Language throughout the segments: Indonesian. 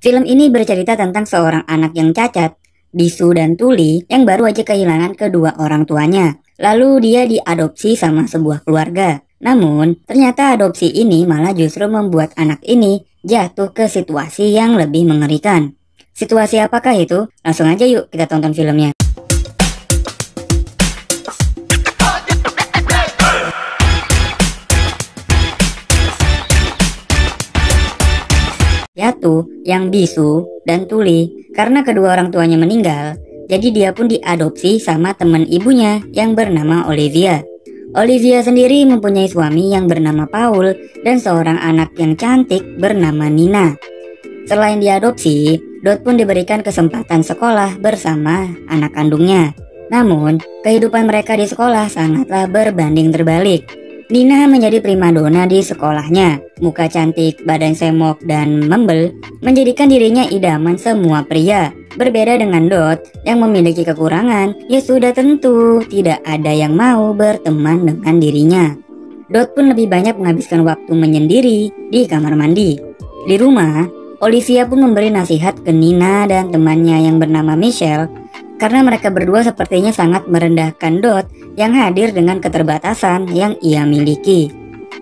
Film ini bercerita tentang seorang anak yang cacat, bisu dan tuli yang baru aja kehilangan kedua orang tuanya. Lalu dia diadopsi sama sebuah keluarga. Namun, ternyata adopsi ini malah justru membuat anak ini jatuh ke situasi yang lebih mengerikan. Situasi apakah itu? Langsung aja yuk kita tonton filmnya. Yatu yang bisu dan tuli karena kedua orang tuanya meninggal, jadi dia pun diadopsi sama teman ibunya yang bernama Olivia. Olivia sendiri mempunyai suami yang bernama Paul dan seorang anak yang cantik bernama Nina. Selain diadopsi, Dot pun diberikan kesempatan sekolah bersama anak kandungnya. Namun, kehidupan mereka di sekolah sangatlah berbanding terbalik. Nina menjadi primadona di sekolahnya. Muka cantik, badan semok, dan membel menjadikan dirinya idaman semua pria. Berbeda dengan Dot yang memiliki kekurangan, ya sudah tentu tidak ada yang mau berteman dengan dirinya. Dot pun lebih banyak menghabiskan waktu menyendiri di kamar mandi. Di rumah, Olivia pun memberi nasihat ke Nina dan temannya yang bernama Michelle karena mereka berdua sepertinya sangat merendahkan Dot yang hadir dengan keterbatasan yang ia miliki.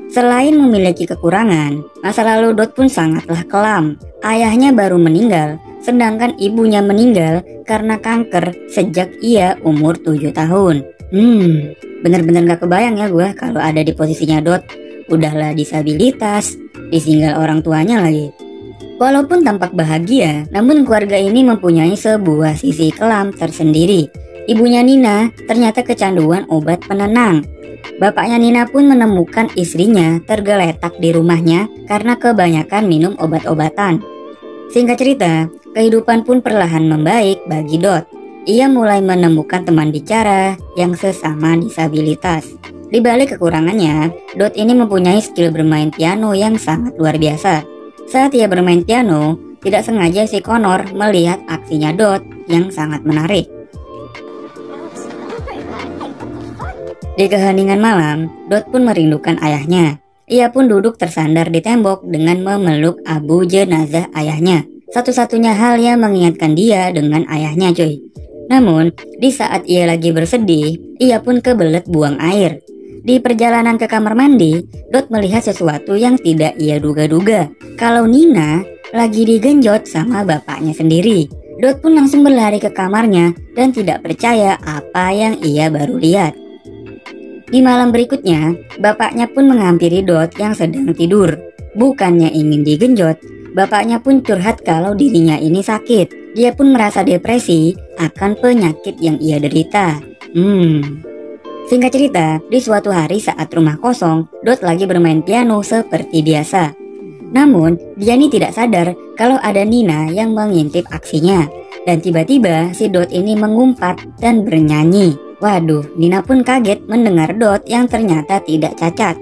Selain memiliki kekurangan, masa lalu Dot pun sangatlah kelam. Ayahnya baru meninggal, sedangkan ibunya meninggal karena kanker sejak ia umur 7 tahun. Bener-bener gak kebayang ya gue kalau ada di posisinya Dot. Udahlah disabilitas, ditinggal orang tuanya lagi. Walaupun tampak bahagia, namun keluarga ini mempunyai sebuah sisi kelam tersendiri. Ibunya Nina ternyata kecanduan obat penenang. Bapaknya Nina pun menemukan istrinya tergeletak di rumahnya karena kebanyakan minum obat-obatan. Singkat cerita, kehidupan pun perlahan membaik bagi Dot. Ia mulai menemukan teman bicara yang sesama disabilitas. Di balik kekurangannya, Dot ini mempunyai skill bermain piano yang sangat luar biasa. Saat ia bermain piano, tidak sengaja si Connor melihat aksinya Dot yang sangat menarik. Di keheningan malam, Dot pun merindukan ayahnya. Ia pun duduk tersandar di tembok dengan memeluk abu jenazah ayahnya. Satu-satunya hal yang mengingatkan dia dengan ayahnya cuy. Namun, di saat ia lagi bersedih, ia pun kebelet buang air. Di perjalanan ke kamar mandi, Dot melihat sesuatu yang tidak ia duga-duga. Kalau Nina lagi digenjot sama bapaknya sendiri. Dot pun langsung berlari ke kamarnya dan tidak percaya apa yang ia baru lihat. Di malam berikutnya, bapaknya pun menghampiri Dot yang sedang tidur. Bukannya ingin digenjot, bapaknya pun curhat kalau dirinya ini sakit. Dia pun merasa depresi akan penyakit yang ia derita. Singkat cerita, di suatu hari saat rumah kosong, Dot lagi bermain piano seperti biasa. Namun, dia ini tidak sadar kalau ada Nina yang mengintip aksinya. Dan tiba-tiba si Dot ini mengumpat dan bernyanyi. Waduh, Nina pun kaget mendengar Dot yang ternyata tidak cacat.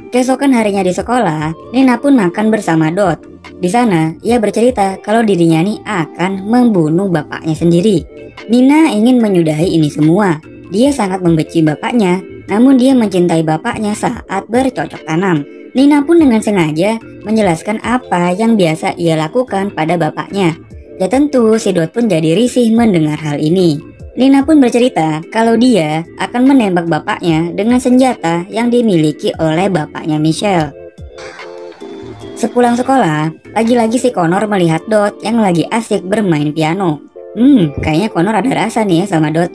Keesokan harinya di sekolah, Nina pun makan bersama Dot. Di sana, ia bercerita kalau dirinya ini akan membunuh bapaknya sendiri. Nina ingin menyudahi ini semua. Dia sangat membenci bapaknya, namun dia mencintai bapaknya saat bercocok tanam. Nina pun dengan sengaja menjelaskan apa yang biasa ia lakukan pada bapaknya. Ya tentu si Dot pun jadi risih mendengar hal ini. Nina pun bercerita kalau dia akan menembak bapaknya dengan senjata yang dimiliki oleh bapaknya Michelle. Sepulang sekolah, lagi-lagi si Connor melihat Dot yang lagi asik bermain piano. Kayaknya Connor ada rasa nih ya sama Dot.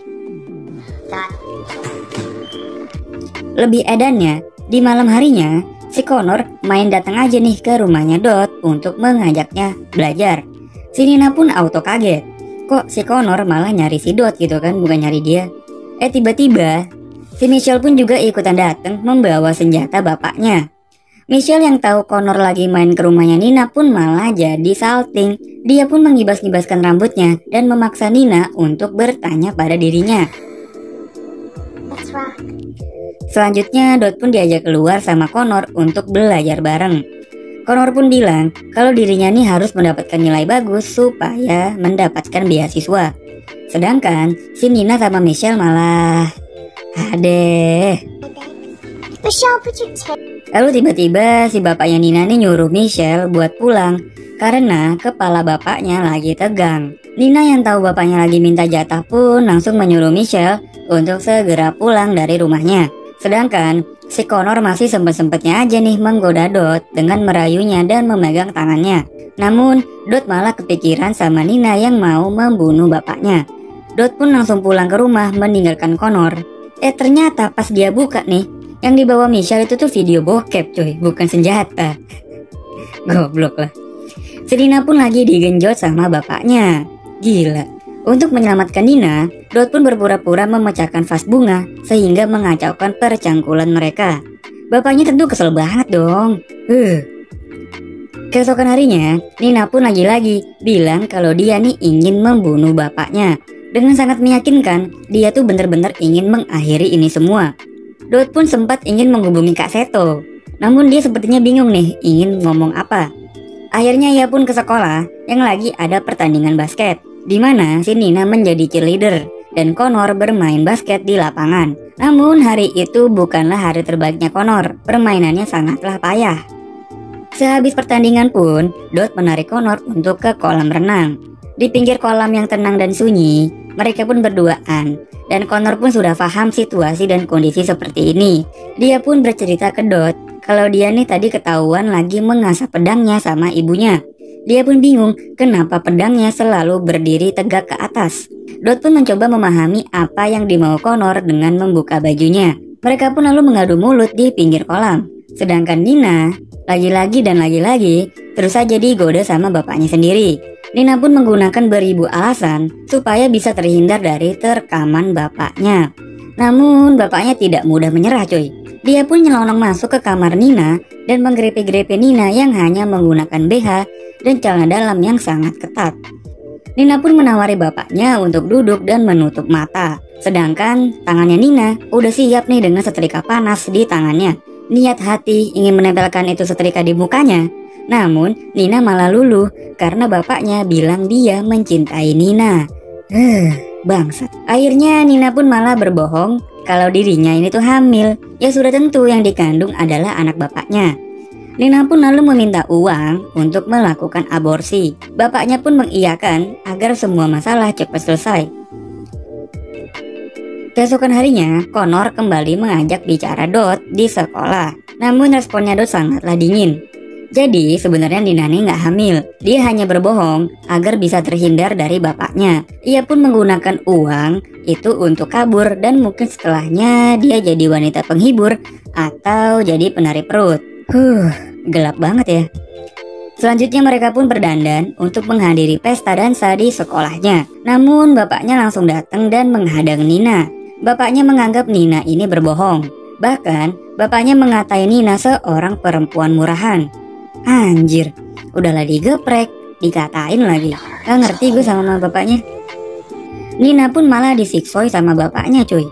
Lebih edannya, di malam harinya, si Connor main datang aja nih ke rumahnya Dot untuk mengajaknya belajar. Si Nina pun auto kaget. Kok si Connor malah nyari si Dot gitu kan, bukan nyari dia. Tiba-tiba, si Michelle pun juga ikutan datang membawa senjata bapaknya. Michelle yang tahu Connor lagi main ke rumahnya Nina pun malah jadi salting. Dia pun mengibas-ngibaskan rambutnya dan memaksa Nina untuk bertanya pada dirinya. Selanjutnya Dot pun diajak keluar sama Connor untuk belajar bareng. Connor pun bilang kalau dirinya nih harus mendapatkan nilai bagus supaya mendapatkan beasiswa. Sedangkan si Nina sama Michelle malah Michelle, Lalu tiba-tiba si bapaknya Nina nih nyuruh Michelle buat pulang karena kepala bapaknya lagi tegang. Nina yang tahu bapaknya lagi minta jatah pun langsung menyuruh Michelle untuk segera pulang dari rumahnya. Sedangkan si Connor masih sempet-sempetnya aja nih menggoda Dot dengan merayunya dan memegang tangannya. Namun Dot malah kepikiran sama Nina yang mau membunuh bapaknya. Dot pun langsung pulang ke rumah meninggalkan Connor. Ternyata pas dia buka nih, yang dibawa Michelle itu tuh video bokep cuy, bukan senjata. Goblok lah. Si Nina pun lagi digenjot sama bapaknya. Gila. Untuk menyelamatkan Nina, Dot pun berpura-pura memecahkan vas bunga sehingga mengacaukan percangkulan mereka. Bapaknya tentu kesel banget dong. Keesokan harinya, Nina pun lagi-lagi bilang kalau dia nih ingin membunuh bapaknya. Dengan sangat meyakinkan, dia tuh bener-bener ingin mengakhiri ini semua. Dot pun sempat ingin menghubungi Kak Seto, namun dia sepertinya bingung nih ingin ngomong apa. Akhirnya ia pun ke sekolah yang lagi ada pertandingan basket, di mana si Nina menjadi cheerleader dan Connor bermain basket di lapangan. Namun hari itu bukanlah hari terbaiknya Connor, permainannya sangatlah payah. Sehabis pertandingan pun, Dot menarik Connor untuk ke kolam renang. Di pinggir kolam yang tenang dan sunyi, mereka pun berduaan. Dan Connor pun sudah paham situasi dan kondisi seperti ini. Dia pun bercerita ke Dot kalau dia nih tadi ketahuan lagi mengasah pedangnya sama ibunya. Dia pun bingung kenapa pedangnya selalu berdiri tegak ke atas. Dot pun mencoba memahami apa yang dimau Connor dengan membuka bajunya. Mereka pun lalu mengadu mulut di pinggir kolam. Sedangkan Nina lagi-lagi dan lagi-lagi terus saja digoda sama bapaknya sendiri. Nina pun menggunakan beribu alasan supaya bisa terhindar dari terkaman bapaknya. Namun bapaknya tidak mudah menyerah cuy. Dia pun nyelonong masuk ke kamar Nina dan menggrepe-grepe Nina yang hanya menggunakan BH dan celana dalam yang sangat ketat. Nina pun menawari bapaknya untuk duduk dan menutup mata. Sedangkan tangannya Nina udah siap nih dengan setrika panas di tangannya. Niat hati ingin menempelkan itu setrika di mukanya. Namun Nina malah luluh karena bapaknya bilang dia mencintai Nina. Bangsat. Akhirnya Nina pun malah berbohong kalau dirinya ini tuh hamil. Ya sudah tentu yang dikandung adalah anak bapaknya. Nina pun lalu meminta uang untuk melakukan aborsi. Bapaknya pun mengiyakan agar semua masalah cepat selesai. Keesokan harinya, Connor kembali mengajak bicara Dot di sekolah. Namun responnya Dot sangatlah dingin. Jadi sebenarnya Nina nih nggak hamil. Dia hanya berbohong agar bisa terhindar dari bapaknya. Ia pun menggunakan uang itu untuk kabur dan mungkin setelahnya dia jadi wanita penghibur atau jadi penari perut. Gelap banget ya. Selanjutnya mereka pun berdandan untuk menghadiri pesta dansa di sekolahnya. Namun bapaknya langsung datang dan menghadang Nina. Bapaknya menganggap Nina ini berbohong. Bahkan bapaknya mengatai Nina seorang perempuan murahan. Anjir, udahlah digeprek, dikatain lagi. Gak ngerti gue sama bapaknya. Nina pun malah disiksoi sama bapaknya cuy.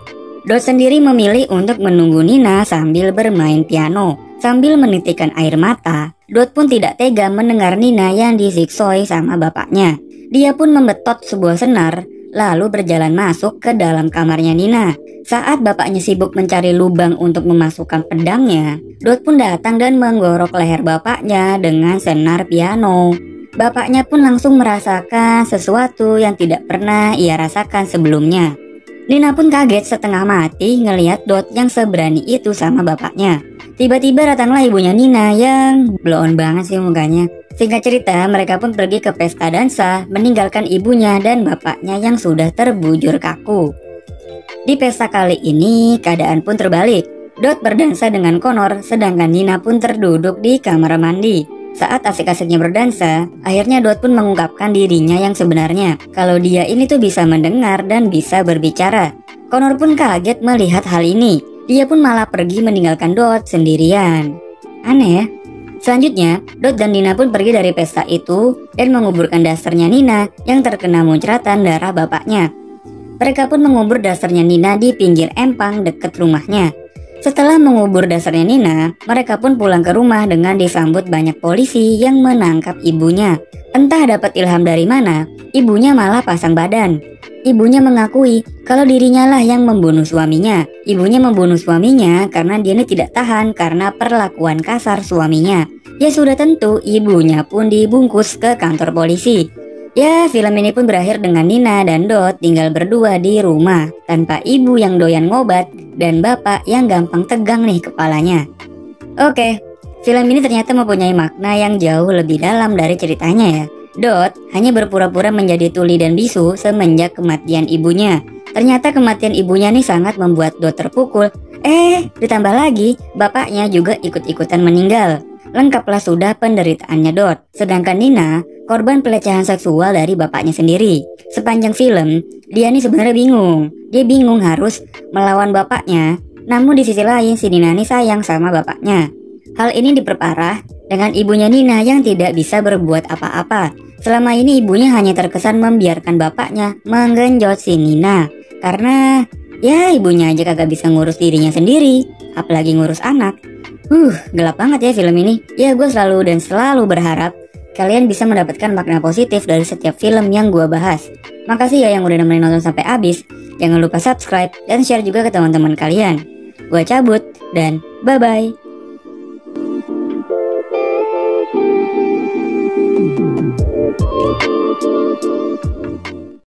Dot sendiri memilih untuk menunggu Nina sambil bermain piano. Sambil menitikkan air mata, Dot pun tidak tega mendengar Nina yang disiksoi sama bapaknya. Dia pun membetot sebuah senar, lalu berjalan masuk ke dalam kamarnya Nina. Saat bapaknya sibuk mencari lubang untuk memasukkan pedangnya, Dot pun datang dan menggorok leher bapaknya dengan senar piano. Bapaknya pun langsung merasakan sesuatu yang tidak pernah ia rasakan sebelumnya. Nina pun kaget setengah mati ngelihat Dot yang seberani itu sama bapaknya. Tiba-tiba datanglah ibunya Nina yang blow on banget sih mukanya. Singkat cerita, mereka pun pergi ke pesta dansa, meninggalkan ibunya dan bapaknya yang sudah terbujur kaku. Di pesta kali ini, keadaan pun terbalik. Dot berdansa dengan Connor, sedangkan Nina pun terduduk di kamar mandi. Saat asik-asiknya berdansa, akhirnya Dot pun mengungkapkan dirinya yang sebenarnya. Kalau dia ini tuh bisa mendengar dan bisa berbicara. Connor pun kaget melihat hal ini. Dia pun malah pergi meninggalkan Dot sendirian. Aneh ya. Selanjutnya, Dot dan Nina pun pergi dari pesta itu dan menguburkan dasarnya Nina yang terkena muncratan darah bapaknya. Mereka pun mengubur dasarnya Nina di pinggir empang dekat rumahnya. Setelah mengubur dasarnya Nina, mereka pun pulang ke rumah dengan disambut banyak polisi yang menangkap ibunya. Entah dapat ilham dari mana, ibunya malah pasang badan. ibunya mengakui kalau dirinya lah yang membunuh suaminya. Ibunya membunuh suaminya karena dia ini tidak tahan karena perlakuan kasar suaminya. Ya sudah tentu ibunya pun dibungkus ke kantor polisi. Ya, film ini pun berakhir dengan Nina dan Dot tinggal berdua di rumah tanpa ibu yang doyan ngobat dan bapak yang gampang tegang nih kepalanya. Oke, film ini ternyata mempunyai makna yang jauh lebih dalam dari ceritanya ya. Dot hanya berpura-pura menjadi tuli dan bisu semenjak kematian ibunya. Ternyata kematian ibunya nih sangat membuat Dot terpukul. Ditambah lagi bapaknya juga ikut-ikutan meninggal. Lengkaplah sudah penderitaannya Dot. Sedangkan Nina korban pelecehan seksual dari bapaknya sendiri. Sepanjang film, dia nih sebenarnya bingung. Dia bingung harus melawan bapaknya. Namun di sisi lain si Nina nih sayang sama bapaknya. Hal ini diperparah dengan ibunya Nina yang tidak bisa berbuat apa-apa. Selama ini ibunya hanya terkesan membiarkan bapaknya menggenjot si Nina. Karena ya ibunya aja kagak bisa ngurus dirinya sendiri, apalagi ngurus anak. Gelap banget ya film ini. Ya gue selalu berharap kalian bisa mendapatkan makna positif dari setiap film yang gue bahas. Makasih ya yang udah nemenin nonton sampai habis. Jangan lupa subscribe dan share juga ke teman-teman kalian. Gue cabut dan bye-bye.